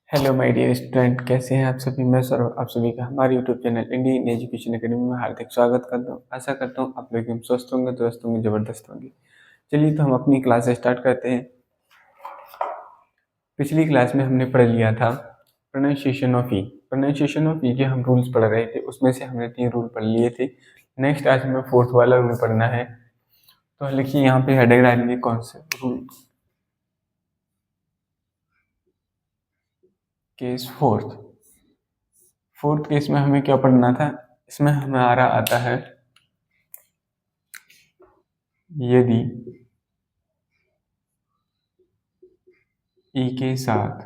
Hello my dear student, कैसे हैं आप सभी। मैं सौरभ आप सभी का हमारे YouTube channel Indian education academy में हार्दिक स्वागत करता हूं। आशा करता हूं आप लोग एकदम स्वस्थ होंगे, दोस्त होंगे, ज़बरदस्त होंगे। चलिए तो हम अपनी क्लास स्टार्ट करते हैं। पिछली क्लास में हमने पढ़ लिया था pronunciation of E. Pronunciation of E के हम रूल्स पढ़ रहे थे, उसमें से हमने 3 रूल पढ़ लिए थे। नेक्स्ट आज हमें 4th वाला रूल पढ़ना है। तो लिखिए यहाँ पे हेडिंग डालेंगे कौन से रूल। केस फोर्थ केस में हमें क्या पढ़ना था। इसमें हमारा आता है यदि ई के साथ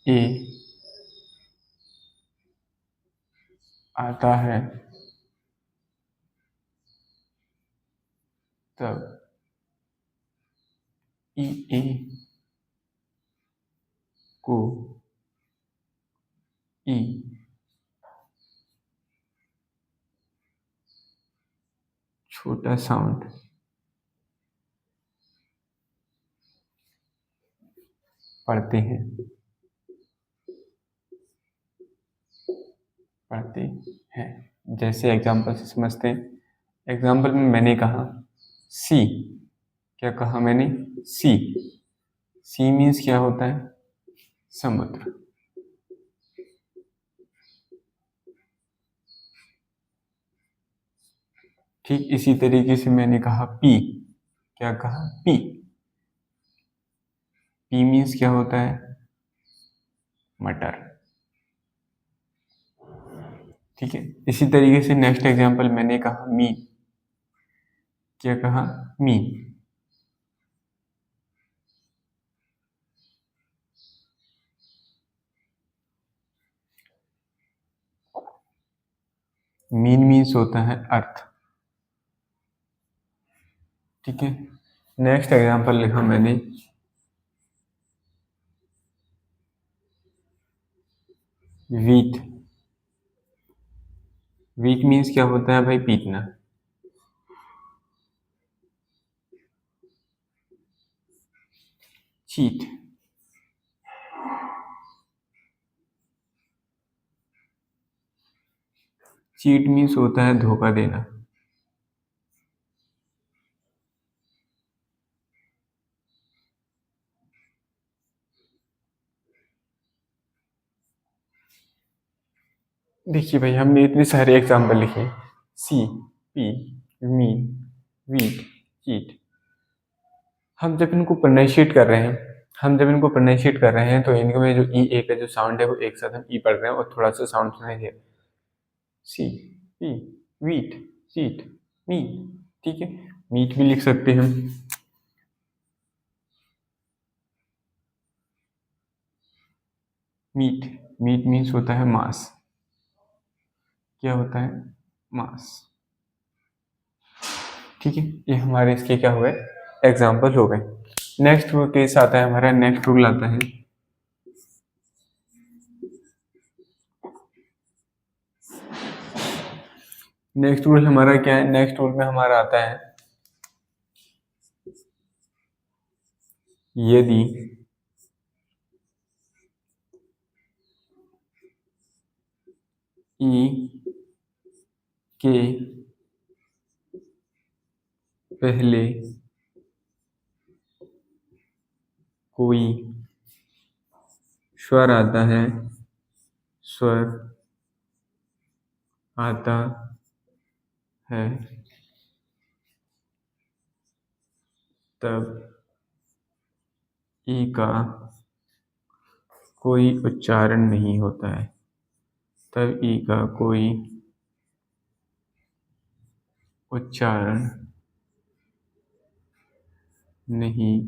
ए आता है तब ई ए को ई छोटा साउंड पढ़ते हैं। जैसे एग्जाम्पल से समझते हैं। एग्जाम्पल में मैंने कहा सी। क्या कहा मैंने? सी। सी मीन्स क्या होता है? समुद्र। ठीक इसी तरीके से मैंने कहा पी। क्या कहा? पी। पी मीन्स क्या होता है? मटर। ठीक है, इसी तरीके से नेक्स्ट एग्जाम्पल मैंने कहा मी। क्या कहा? मी। मीन मीन्स होता है अर्थ। ठीक है, नेक्स्ट एग्जाम्पल लिखा मैंने वीट। वीट मीन्स क्या होता है भाई? पीटना। चीट। चीट मीन्स होता है धोखा देना। देखिए भाई, हमने इतने सारे एग्जाम्पल लिखे। सी, पी, मीन, वीट, चीट। हम जब इनको प्रोनाउंशिएट कर रहे हैं तो इनके में जो ई ए का जो साउंड है वो एक साथ हम ई पढ़ रहे हैं और थोड़ा सा साउंड सुनाई दे रहा है। सी, पी, वीट, चीट, मीट। ठीक है, मीट भी लिख सकते हैं हम। मीट। मीट मीन्स होता है मांस। क्या होता है? मांस। ठीक है, ये हमारे इसके क्या हुए? एग्जाम्पल हो गए। नेक्स्ट केस आता है हमारा, नेक्स्ट रूल आता है नेक्स्ट रूल हमारा क्या है? नेक्स्ट रूल में हमारा आता है यदि ई के पहले कोई स्वर आता है स्वर आता है तब ई का कोई उच्चारण नहीं होता है। तब ई का कोई उच्चारण नहीं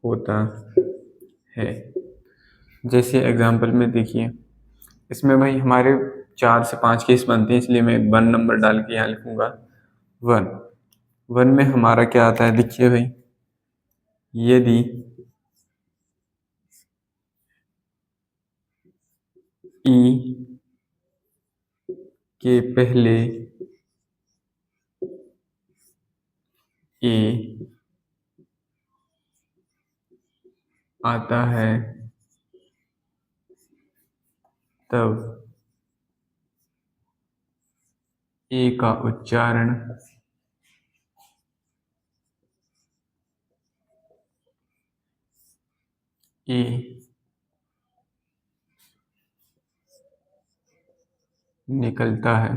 होता है। जैसे एग्जाम्पल में देखिए, इसमें भाई हमारे 4 से 5 केस बनते हैं, इसलिए मैं 1 नंबर डाल के यहाँ लिखूंगा 1। 1 में हमारा क्या आता है? देखिए भाई, यदि ई के पहले ए आता है तब ए का उच्चारण ए निकलता है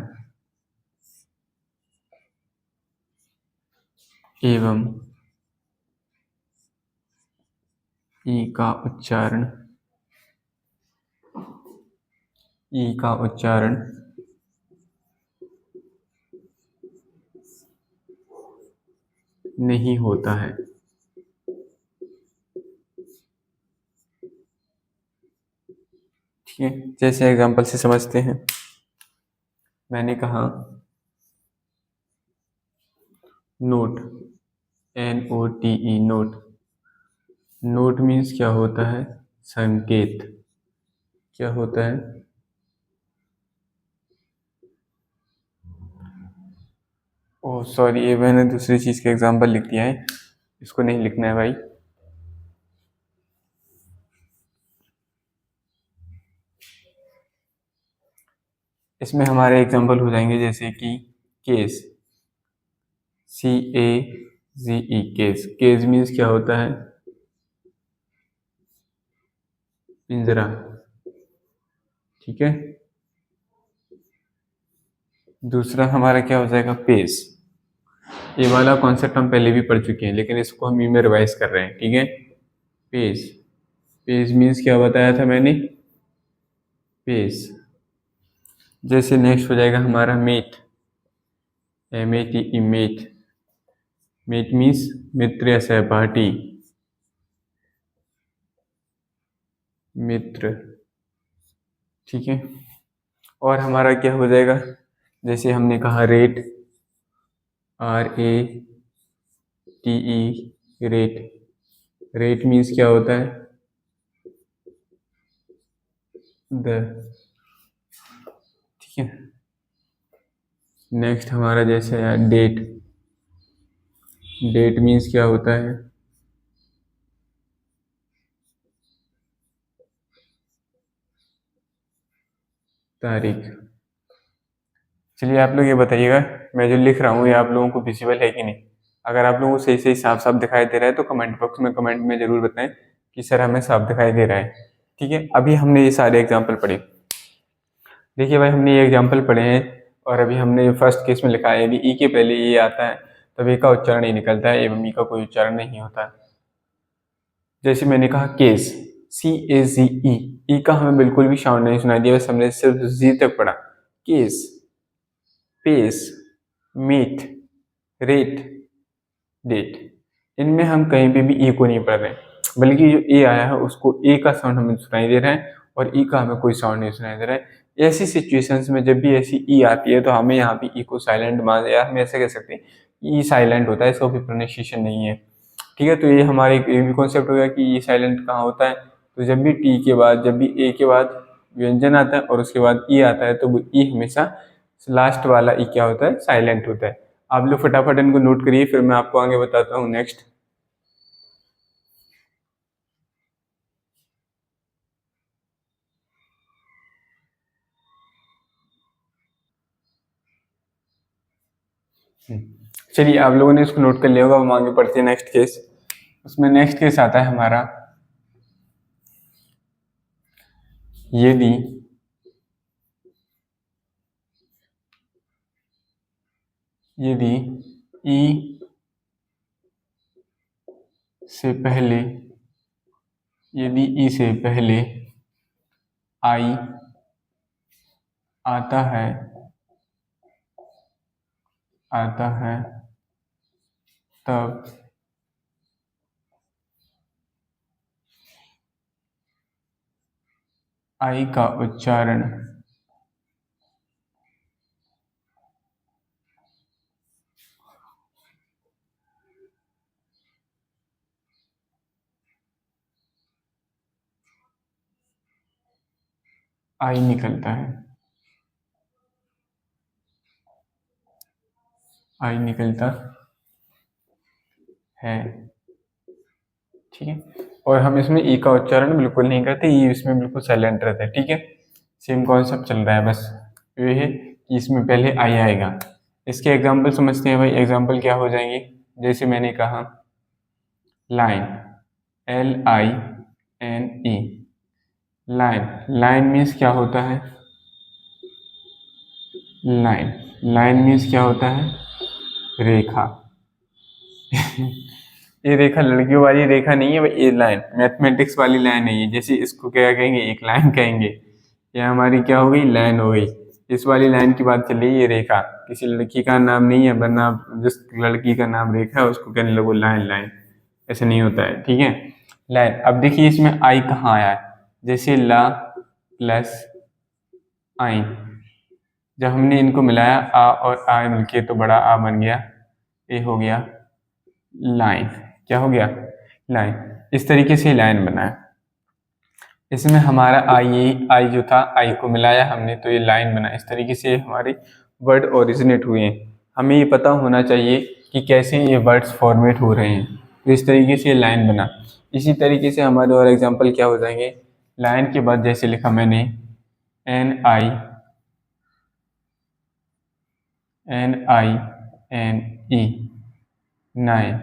एवं ई का उच्चारण नहीं होता है। ठीक है, जैसे एग्जांपल से समझते हैं। मैंने कहा note, NOTE, note. Note means क्या होता है? संकेत। क्या होता है? ओह सॉरी, ये मैंने दूसरी चीज़ का एग्जांपल लिख दिया है, इसको नहीं लिखना है भाई। इसमें हमारे एग्जांपल हो जाएंगे जैसे कि case, CAZE, case. Case means क्या होता है? पिंजरा। ठीक है। दूसरा हमारा क्या हो जाएगा? पेस। ये वाला कॉन्सेप्ट हम पहले भी पढ़ चुके हैं, लेकिन इसको हम में रिवाइज कर रहे हैं। ठीक है। पेस। पेस मीन्स क्या बताया था मैंने? पेस। जैसे नेक्स्ट हो जाएगा हमारा mate, MATE, mate. Mate means मित्र या सहपाठी, मित्र। ठीक है। और हमारा क्या हो जाएगा? जैसे हमने कहा rate, RATE, rate. Rate means क्या होता है? द। ठीक है। नेक्स्ट हमारा जैसे है डेट। डेट मीन्स क्या होता है? तारीख। चलिए आप लोग ये बताइएगा, मैं जो लिख रहा हूँ ये आप लोगों को विजिबल है कि नहीं? अगर आप लोगों को सही सही साफ साफ दिखाई दे रहा है तो कमेंट बॉक्स में कमेंट में जरूर बताएं कि सर हमें साफ दिखाई दे रहा है। ठीक है। अभी हमने ये सारे एग्जाम्पल पढ़े। देखिए भाई, हमने ये एग्जाम्पल पढ़े हैं और अभी हमने फर्स्ट केस में लिखा है यदि ई के पहले ये आता है तब ए का उच्चारण नहीं निकलता है एवं ई का कोई उच्चारण नहीं होता है। जैसे मैंने कहा केस, CAZE, ई का हमें बिल्कुल भी साउंड नहीं सुनाई दिया, बस हमने सिर्फ जी तक पढ़ा। Case, pace, meet, rate, date, इनमें हम कहीं पे भी ई को नहीं पढ़ रहे, बल्कि जो ए आया है उसको ए का साउंड हमें सुनाई दे रहा है और ई का हमें कोई साउंड नहीं सुनाई दे रहा है। ऐसी सिचुएशंस में जब भी ऐसी ई आती है तो हमें यहाँ पे ई को साइलेंट मान, या हम ऐसे कह सकते हैं ई साइलेंट होता है, इसका कोई प्रोनाउंसिएशन नहीं है। ठीक है। तो ये हमारे एक भी कॉन्सेप्ट हो गया कि ये साइलेंट कहाँ होता है। तो जब भी टी के बाद, जब भी ए के बाद व्यंजन आता है और उसके बाद ई आता है तो वो ई हमेशा लास्ट वाला ई क्या होता है? साइलेंट होता है। आप लोग फटाफट इनको नोट करिए, फिर मैं आपको आगे बताता हूँ नेक्स्ट। चलिए आप लोगों ने इसको नोट कर लिया होगा, हम आगे पढ़ते हैं नेक्स्ट केस। उसमें नेक्स्ट केस आता है हमारा यदि यदि ई से पहले, यदि ई से पहले आई आता है, आता है तब आई का उच्चारण आई निकलता है। आई निकलता है। ठीक है, और हम इसमें ई का उच्चारण बिल्कुल नहीं करते, ई इसमें बिल्कुल साइलेंट रहता है। ठीक है, सेम कॉन्सेप्ट चल रहा है, बस ये है कि इसमें पहले आई आएगा। इसके एग्जाम्पल समझते हैं भाई। एग्जाम्पल क्या हो जाएंगे, जैसे मैंने कहा line, LINE, line. Line means क्या होता है, लाइन। लाइन मीन्स क्या होता है, रेखा। ये रेखा लड़कियों वाली रेखा नहीं है भाई, ये लाइन मैथमेटिक्स वाली लाइन नहीं है। जैसे इसको क्या कहेंगे, एक लाइन कहेंगे। ये हमारी क्या हो गई, लाइन हो गई। इस वाली लाइन की बात चल रही है, ये रेखा किसी लड़की का नाम नहीं है, वरना जिस लड़की का नाम रेखा है उसको कहने लगो लाइन। लाइन ऐसे नहीं होता है। ठीक है, लाइन। अब देखिए इसमें आई कहाँ आया है, जैसे ला प्लस आई, जब हमने इनको मिलाया आ और आ मिलके तो बड़ा आ बन गया, ये हो गया लाइन। क्या हो गया, लाइन। इस तरीके से लाइन बना है। इसमें हमारा आई जो था, आई को मिलाया हमने तो ये लाइन बना। इस तरीके से हमारे वर्ड ओरिजिनेट हुए हैं। हमें ये पता होना चाहिए कि कैसे ये वर्ड्स फॉर्मेट हो रहे हैं, तो इस तरीके से लाइन बना। इसी तरीके से हमारे और एग्जांपल क्या हो जाएंगे, लाइन के बाद जैसे लिखा मैंने NINE, नाइन।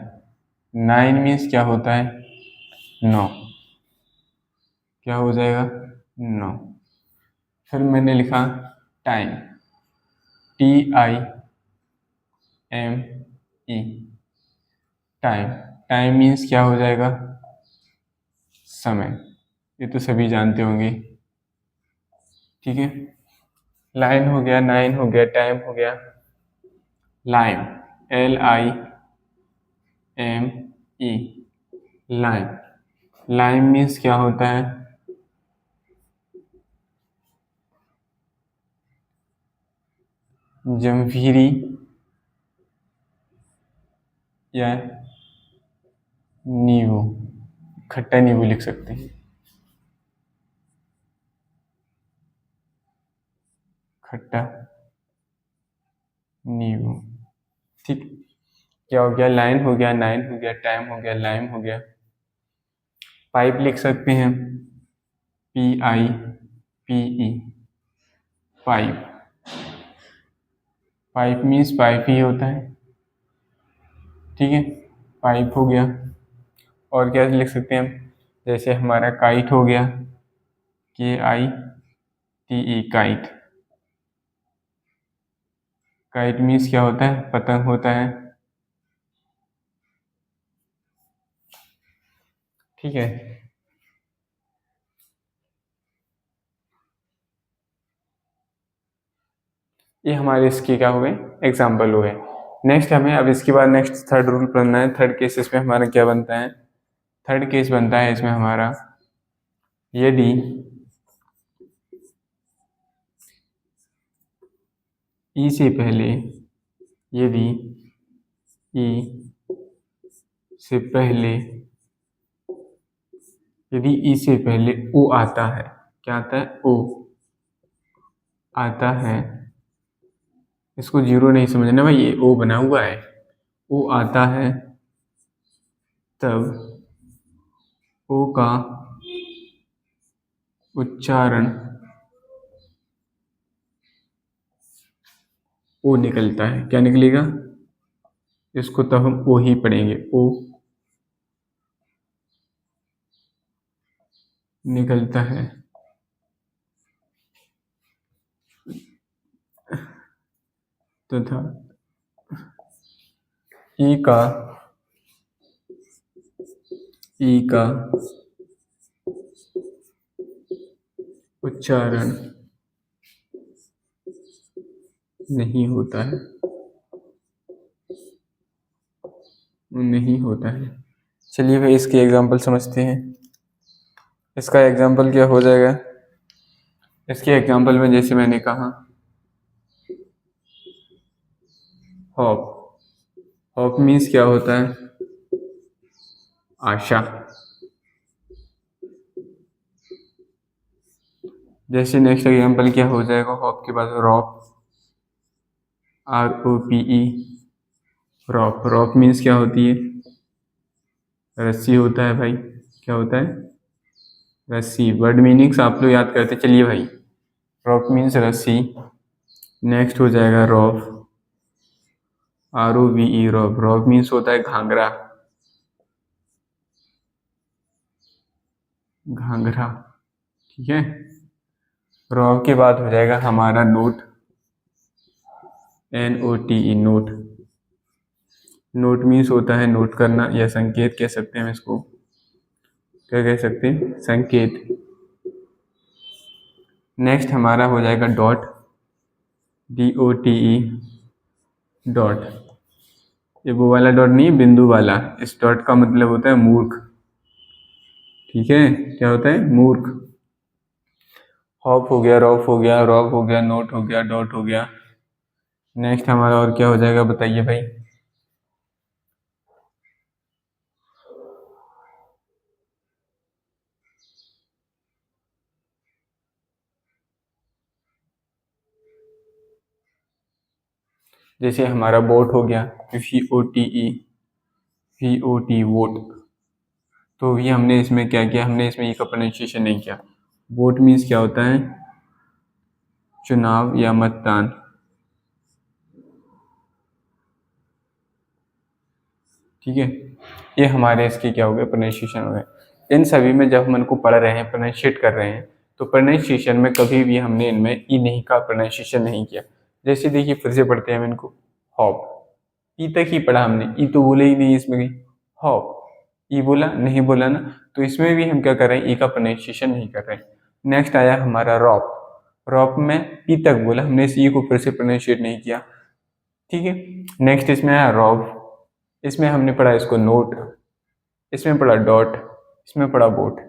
नाइन मीन्स क्या होता है, 9। क्या हो जाएगा, 9। फिर मैंने लिखा time, TIME, time. Time means क्या हो जाएगा, समय। ये तो सभी जानते होंगे। ठीक है, लाइन हो गया, नाइन हो गया, टाइम हो गया। Lime, LIME, lime. Lime means क्या होता है, जमभीरी या नींबू, खट्टा नींबू लिख सकते हैं, खट्टा नींबू। ठीक, क्या हो गया, लाइन हो गया, नाइन हो गया, टाइम हो गया, लाइम हो गया। पाइप लिख सकते हैं, PIPE, pipe. Pipe means pipe ही होता है। ठीक है, पाइप हो गया। और क्या लिख सकते हैं हम, जैसे हमारा काइट हो गया, KITE, काइट। काइट मीन्स क्या होता है, पतंग होता है। ठीक है, ये हमारे इसके क्या हुए, एग्जाम्पल हुए। नेक्स्ट हमें अब इसके बाद नेक्स्ट थर्ड रूल पढ़ना है। थर्ड केस इसमें हमारा क्या बनता है, थर्ड केस बनता है इसमें हमारा, यदि ई से पहले, यदि ई से पहले, यदि ई से पहले ओ आता है, क्या आता है, ओ आता है। इसको जीरो नहीं समझना भाई, ये ओ बना हुआ है, ओ आता है, तब ओ का उच्चारण ओ निकलता है। क्या निकलेगा, इसको तब हम ओ ही पढ़ेंगे, ओ निकलता है। तथा ई का उच्चारण नहीं होता है, नहीं होता है। चलिए भाई इसकी एग्जांपल समझते हैं। इसका एग्जांपल क्या हो जाएगा, इसके एग्जांपल में जैसे मैंने कहा होप। होप मीन्स क्या होता है, आशा। जैसे नेक्स्ट एग्जांपल क्या हो जाएगा, होप के बाद रॉप, ROPE, रॉप, रॉप मीन्स क्या होती है? रस्सी होता है भाई। क्या होता है? रस्सी। वर्ड मीनिंग्स आप लोग याद करते चलिए भाई। रॉप मीन्स रस्सी। नेक्स्ट हो जाएगा rough, ROVE, rough. Rough means होता है घाघरा, घाघरा। ठीक है। रॉफ के बाद हो जाएगा हमारा note, NOTE, note. Note means होता है नोट करना या संकेत कह सकते हैं इसको। क्या कह सकते हैं? संकेत। नेक्स्ट हमारा हो जाएगा डॉट, DOTE, डॉट। ये वो वाला डॉट नहीं है, बिंदु वाला। इस डॉट का मतलब होता है मूर्ख। ठीक है, क्या होता है? मूर्ख। हॉप हो गया, रॉफ हो गया, रॉब हो गया, नोट हो गया, डॉट हो गया। नेक्स्ट हमारा और क्या हो जाएगा बताइए भाई? जैसे हमारा वोट हो गया, VOTE, वोट। तो भी हमने इसमें क्या किया? हमने इसमें ई का प्रोनाउंसिएशन नहीं किया। वोट मीन्स क्या होता है? चुनाव या मतदान। ठीक है, ये हमारे इसके क्या हो गए? प्रोनाउंसिएशन हो गए। इन सभी में जब हम इनको पढ़ रहे हैं, प्रोनाउंशिएट कर रहे हैं, तो प्रोनाउंसिएशन में कभी भी हमने इनमें ई नहीं का प्रोनाउंसिएशन नहीं किया। जैसे देखिए, फिर से पढ़ते हैं हम इनको। हॉप, ई तक ही पढ़ा हमने, ई तो बोले ही नहीं इसमें कहीं। हॉप, ई बोला नहीं, बोला ना। तो इसमें भी हम क्या कर रहे हैं? ई का प्रोनाउंसिएशन नहीं कर रहे हैं। नेक्स्ट आया हमारा रॉप। रॉप में ई तक बोला हमने, इस ई को फिर से प्रोनाउंशिएट नहीं किया। ठीक है। नेक्स्ट इसमें आया रॉब। इसमें हमने पढ़ा इसको नोट, इसमें पढ़ा डॉट, इसमें पढ़ा बोट।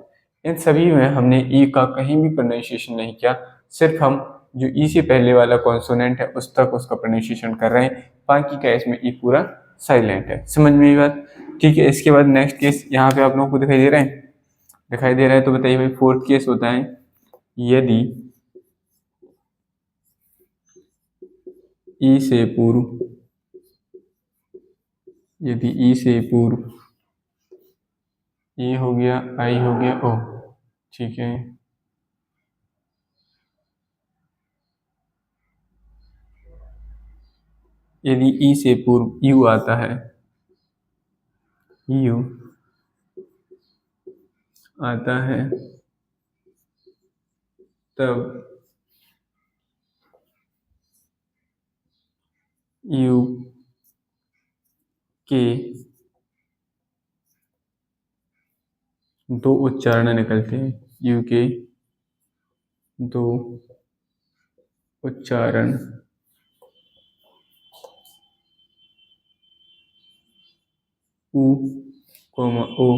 इन सभी में हमने ई का कहीं भी प्रोनाउंसिएशन नहीं किया। सिर्फ हम जो ई से पहले वाला कॉन्सोनेंट है उस तक उसका प्रोनाउंसिएशन कर रहे हैं। बाकी का इसमें ई पूरा साइलेंट है। समझ में ये बात? ठीक है। इसके बाद नेक्स्ट केस यहाँ पे आप लोगों को दिखाई दे रहा है? दिखाई दे रहा है तो बताइए भाई। फोर्थ केस होता है यदि ई से पूर्व, यदि ई से पूर्व ए हो गया, आई हो गया, ओ। ठीक है। यदि ई से पूर्व यू आता है, यू आता है, तब यू के दो उच्चारण निकलते हैं। यू के दो उच्चारण। उ, कोमा, ओ।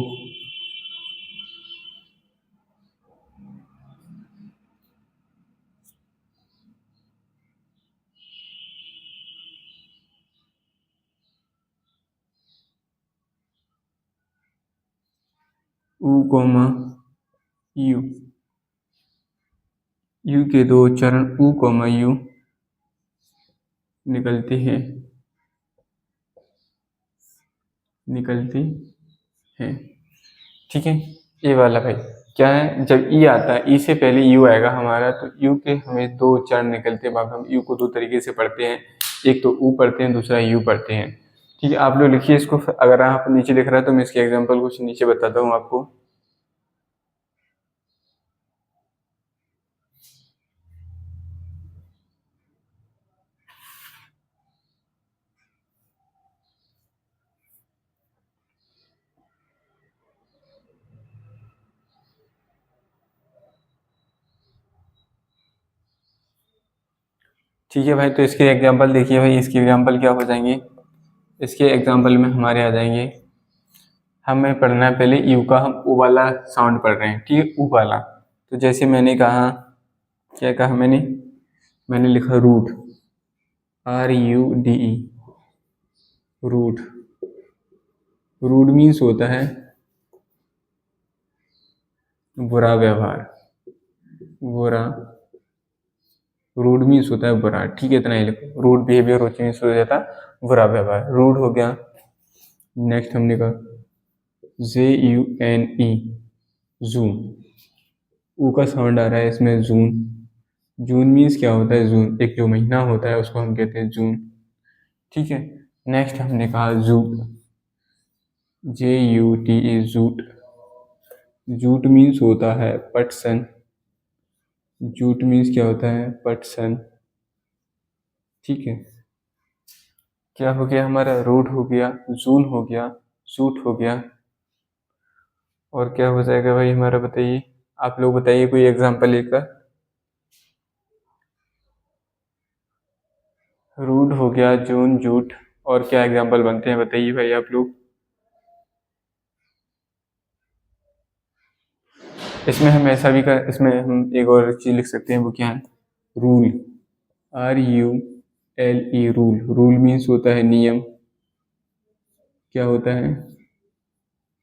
उ, कोमा, यू। यू के दो उच्चारण उ, कोमा, यू निकलते हैं, निकलते हैं। ठीक है। ये वाला भाई क्या है? जब ई आता है, ई से पहले यू आएगा हमारा, तो यू के हमें दो उच्चारण निकलते हैं। हम यू को दो तरीके से पढ़ते हैं, एक तो ऊ पढ़ते हैं, दूसरा यू पढ़ते हैं। ठीक है, आप लोग लिखिए इसको। अगर आप नीचे लिख रहा है तो मैं इसके एग्जाम्पल कुछ नीचे बताता हूँ आपको। ठीक है भाई, तो इसके एग्जाम्पल देखिए भाई। इसके एग्जाम्पल क्या हो जाएंगे? इसके एग्जाम्पल में हमारे आ जाएंगे, हमें पढ़ना है पहले यू का। हम ऊ वाला साउंड पढ़ रहे हैं, ठीक है, ऊ वाला। तो जैसे मैंने कहा, क्या कहा मैंने? मैंने लिखा rude, RUDE, rude. Rude means होता है बुरा व्यवहार, बुरा रूड मीन्स होता है बुरा, ठीक है, इतना ही लिखो। रूड बिहेवियर हो मीन्स हो जाता है बुरा व्यवहार, रूड हो गया। नेक्स्ट हमने कहा JUNE, जून, ऊ का साउंड आ रहा है इसमें, जून। जून मीन्स क्या होता है, जून एक जो महीना होता है उसको हम कहते हैं जून, ठीक है। नेक्स्ट हमने कहा jute, JUTE, jute. Jute means होता है पटसन, जूट मीन्स क्या होता है, पटसन, ठीक है। क्या हो गया हमारा, रूट हो गया, जून हो गया, जूट हो गया, और क्या हो जाएगा भाई हमारा, बताइए आप लोग, बताइए कोई एग्जांपल लेकर। रूट हो गया, जून, जूट, और क्या एग्जांपल बनते हैं बताइए भाई आप लोग। इसमें हम ऐसा भी कर, इसमें हम एक और चीज लिख सकते हैं, वो क्या है, rule, RULE, rule. Rule means होता है नियम, क्या होता है,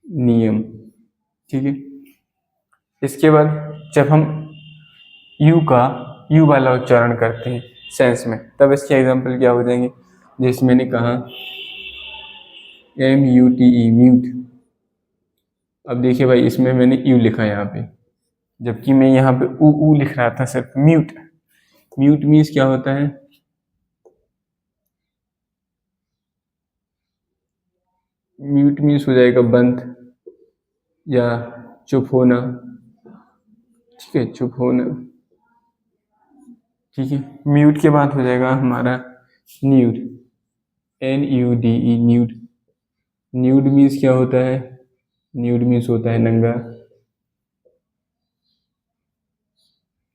नियम, ठीक है। इसके बाद जब हम यू वाला उच्चारण करते हैं सेंस में, तब इसके एग्जांपल क्या हो जाएंगे, जैसे मैंने कहा MUTE, म्यूट। अब देखिए भाई, इसमें मैंने यू लिखा है यहाँ पे, जबकि मैं यहाँ पे ऊ लिख रहा था सिर्फ, म्यूट। म्यूट मीन्स क्या होता है, म्यूट मीन्स हो जाएगा बंद या चुप होना, ठीक है, चुप होना, ठीक है। म्यूट के बाद हो जाएगा हमारा nude, NUDE, nude. Nude means क्या होता है, न्यूड मीन्स होता है नंगा,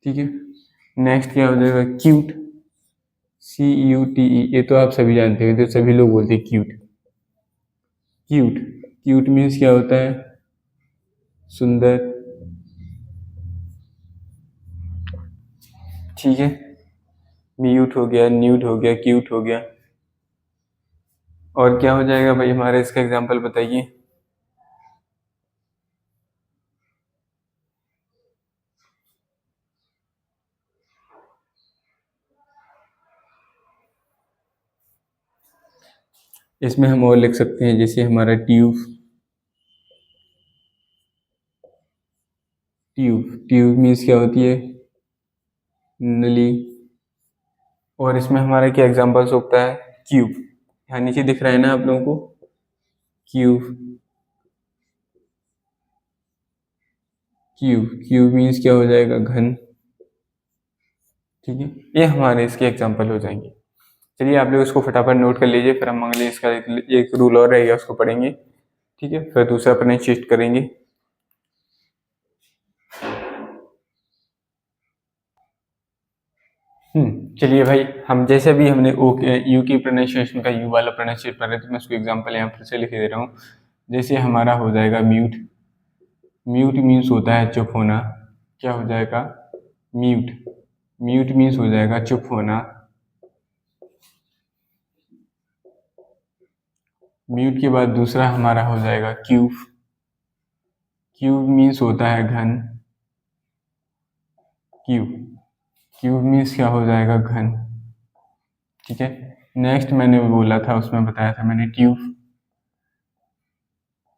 ठीक है। नेक्स्ट क्या हो जाएगा, क्यूट, CUTE, ये तो आप सभी जानते हैं, तो सभी लोग बोलते हैं क्यूट। क्यूट, क्यूट मीन्स क्या होता है, सुंदर, ठीक है। म्यूट हो गया, न्यूड हो गया, क्यूट हो गया, और क्या हो जाएगा भाई हमारे, इसका एग्जांपल बताइए। इसमें हम और लिख सकते हैं, जैसे हमारा ट्यूब, ट्यूब मीन्स क्या होती है, नली, और इसमें हमारा क्या एग्जांपल्स होता है, क्यूब, यहाँ नीचे दिख रहा है ना आप लोगों को, क्यूब, क्यूब मीन्स क्या हो जाएगा, घन, ठीक है। ये हमारे इसके एग्जांपल हो जाएंगे। चलिए आप लोग इसको फटाफट नोट कर लीजिए, फिर हम अगले इसका एक रूल और रहेगा उसको पढ़ेंगे, ठीक है, फिर दूसरा अपने चेस्ट करेंगे। चलिए भाई, हम जैसे भी हमने यू की प्रोनाउंसिएशन का यू वाला प्रोनाउंसिएट कर रहे थे, मैं उसको एग्जांपल यहाँ फिर से लिख दे रहा हूँ। जैसे हमारा हो जाएगा म्यूट, म्यूट मीन्स होता है चुप होना, क्या हो जाएगा, म्यूट, म्यूट मीन्स हो जाएगा चुप होना। म्यूट के बाद दूसरा हमारा हो जाएगा क्यूब, क्यूब मीन्स होता है घन, क्यूब, क्यूब मीन्स क्या हो जाएगा, घन, ठीक है। नेक्स्ट मैंने बोला था, उसमें बताया था मैंने ट्यूब,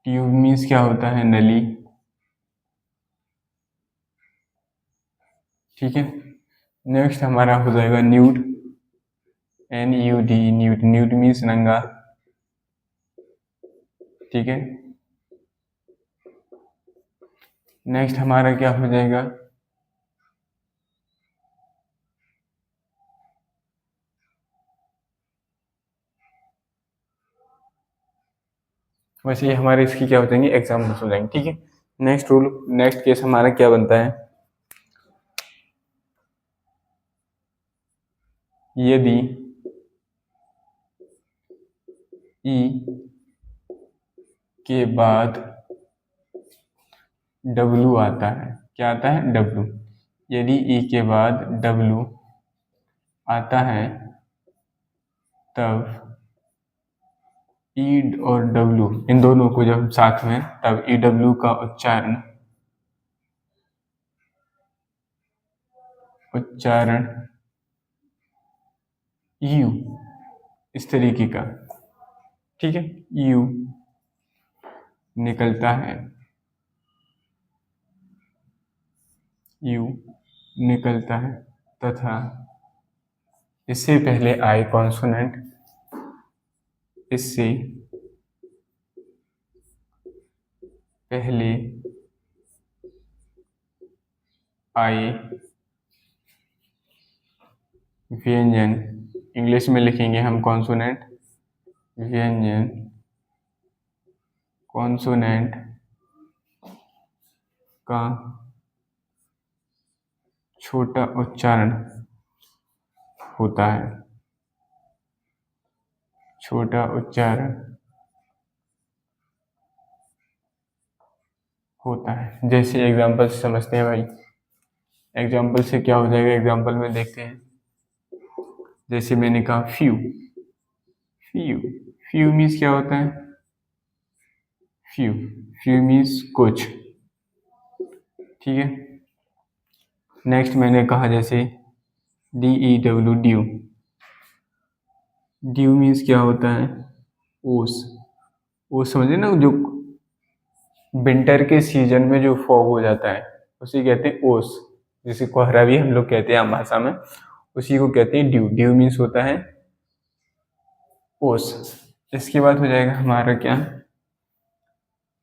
ट्यूब मीन्स क्या होता है, नली, ठीक है। नेक्स्ट हमारा हो जाएगा nude, NUD, nude, nude means नंगा, ठीक है। नेक्स्ट हमारा क्या हो जाएगा, वैसे ये हमारे इसकी क्या हो जाएंगे, एग्जाम्पल्स हो जाएंगे, ठीक है। नेक्स्ट रूल, नेक्स्ट केस हमारा क्या बनता है, यदि ई के बाद W आता है, क्या आता है, W, यदि ई के बाद W आता है, तब ई और W इन दोनों को जब साथ में, तब EW का उच्चारण यू, इस तरीके का, ठीक है, यू निकलता है, यू निकलता है तथा इससे पहले आई कॉन्सोनेंट, इससे पहले आई व्यंजन, इंग्लिश में लिखेंगे हम कॉन्सोनेंट, व्यंजन कॉन्सोनेंट का छोटा उच्चारण होता है, छोटा उच्चारण होता है। जैसे एग्जाम्पल से समझते हैं भाई, एग्जाम्पल से क्या हो जाएगा, एग्जाम्पल में देखते हैं। जैसे मैंने कहा फ्यू, फ्यू, फ्यू मीन्स क्या होता है, फ्यू, फ्यू मीन्स कुछ, ठीक है। नेक्स्ट मैंने कहा जैसे DEW, ड्यू, ड्यू मीन्स क्या होता है, ओस, ओस समझे ना, जो विंटर के सीजन में जो फॉग हो जाता है उसी कहते हैं ओस, जिसे कोहरा भी हम लोग कहते हैं आम भाषा में, उसी को कहते हैं ड्यू, ड्यू मीन्स होता है ओस। इसके बाद हो जाएगा हमारा क्या,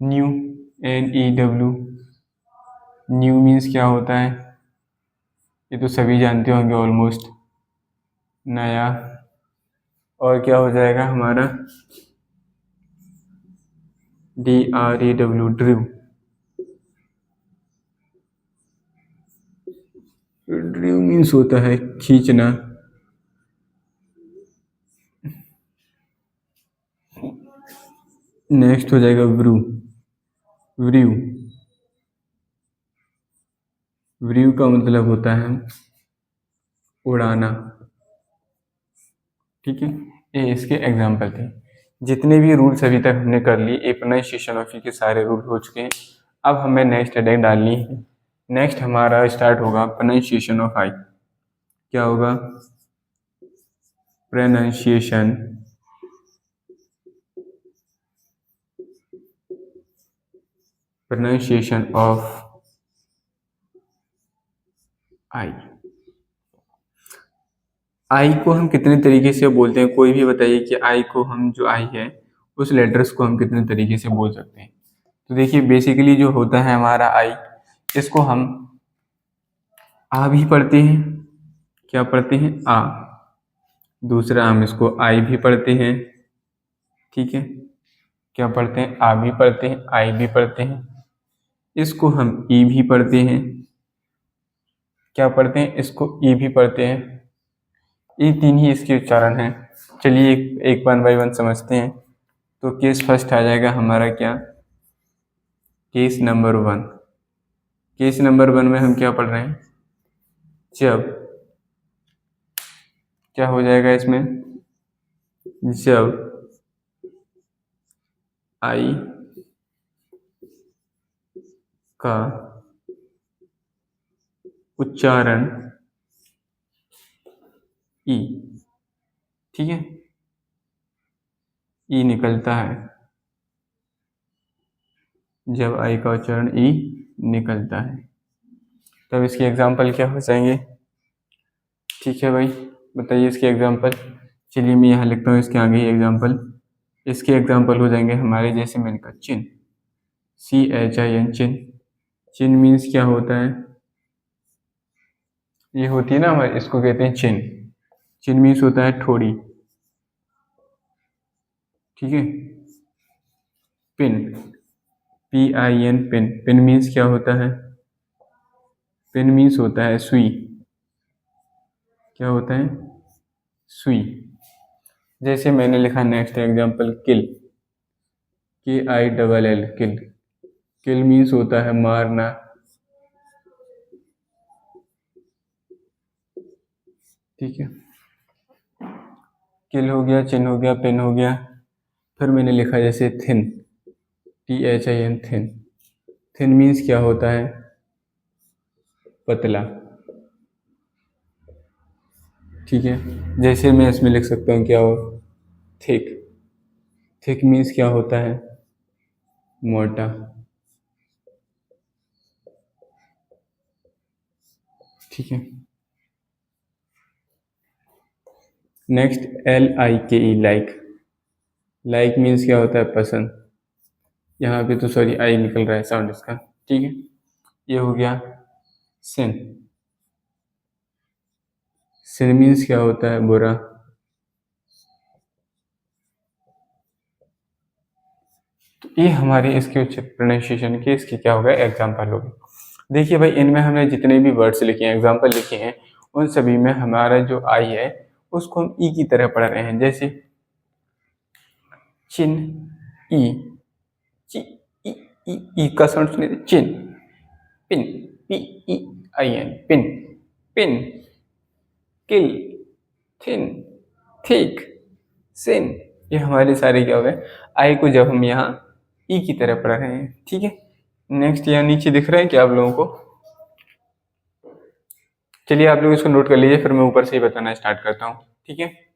न्यू, NEW, न्यू मीन्स क्या होता है, ये तो सभी जानते होंगे ऑलमोस्ट, नया। और क्या हो जाएगा हमारा DREW, ड्रू, ड्रू मीन्स होता है खींचना। नेक्स्ट हो जाएगा व्रू, व्रू, व्रू का मतलब होता है उड़ाना, ठीक है। ये इसके एग्जाम्पल थे। जितने भी रूल्स अभी तक हमने कर लिए, ए प्रोनाउंसिएशन ऑफ के सारे रूल हो चुके हैं। अब हमें नेक्स्ट हेडिंग डालनी है। नेक्स्ट हमारा स्टार्ट होगा प्रोनाउंसिएशन ऑफ आई। क्या होगा, प्रोनाउंसिएशन प्रोनाउंसिएशन ऑफ आई। आई को हम कितने तरीके से बोलते हैं, कोई भी बताइए कि आई को हम, जो आई है उस लेटर्स को हम कितने तरीके से बोल सकते हैं। तो देखिए बेसिकली जो होता है हमारा आई, इसको हम आ भी पढ़ते हैं, क्या पढ़ते हैं, आ। दूसरा हम इसको आई भी पढ़ते हैं, ठीक है, क्या पढ़ते हैं, आ भी पढ़ते हैं, आई भी पढ़ते हैं। इसको हम ई भी पढ़ते हैं, क्या पढ़ते हैं, इसको ई भी पढ़ते हैं। ये तीन ही इसके उच्चारण हैं। चलिए एक वन बाई वन समझते हैं। तो केस फर्स्ट आ जाएगा हमारा क्या, case number one. Case number one में हम क्या पढ़ रहे हैं, जब, क्या हो जाएगा इसमें, जब आई का उच्चारण ई, ठीक है, ई निकलता है, जब आई का उच्चारण ई निकलता है। तब इसके एग्जाम्पल क्या हो जाएंगे, ठीक है भाई, बताइए इसके एग्जाम्पल। चलिए मैं यहाँ लिखता हूँ इसके आगे ही एग्जाम्पल। इसके एग्जाम्पल हो जाएंगे हमारे, जैसे मैंने कहा चिन, CHIN, चिन। चिन मीन्स क्या होता है, ये होती है ना हमारे, इसको कहते हैं चिन। चिन मीन्स होता है ठोड़ी, ठीक है। Pin, PIN, pin, pin means क्या होता है, पिन मीन्स होता है सुई, क्या होता है, सुई। जैसे मैंने लिखा नेक्स्ट एग्जाम्पल किल, KILL, किल, किल मीन्स होता है मारना, ठीक है। किल हो गया, चिन हो गया, पिन हो गया। फिर मैंने लिखा जैसे thin, THIN, thin. Thin means क्या होता है, पतला, ठीक है। जैसे मैं इसमें लिख सकता हूँ क्या हो, थिक। थिक मीन्स क्या होता है, मोटा। ठीक है। Next LIKE, like. Like means क्या होता है, पसंद। यहाँ पे तो सॉरी आई निकल रहा है साउंड इसका। ठीक है, ये हो गया सिन। सिन मीन्स क्या होता है, बुरा। तो ये हमारे इसके उचित प्रोनाउंसिएशन के इसके क्या हो गए, एग्जाम्पल हो गए। देखिए भाई, इनमें हमने जितने भी वर्ड्स लिखे हैं, एग्जाम्पल लिखे हैं, उन सभी में हमारा जो आई है उसको हम ई की तरह पढ़ रहे हैं। जैसे चिन, ई, ची, ई, ई, ई का साउंड सुनिए, chin. Pin, PEIN, pin. Pin, kill, thin, thick, sin. ये हमारे सारे क्या हो गए, आई को जब हम यहाँ ई की तरह पढ़ रहे हैं। ठीक है। नेक्स्ट यहाँ नीचे दिख रहा है क्या आप लोगों को? चलिए आप लोग इसको नोट कर लीजिए, फिर मैं ऊपर से ही बताना स्टार्ट करता हूँ। ठीक है।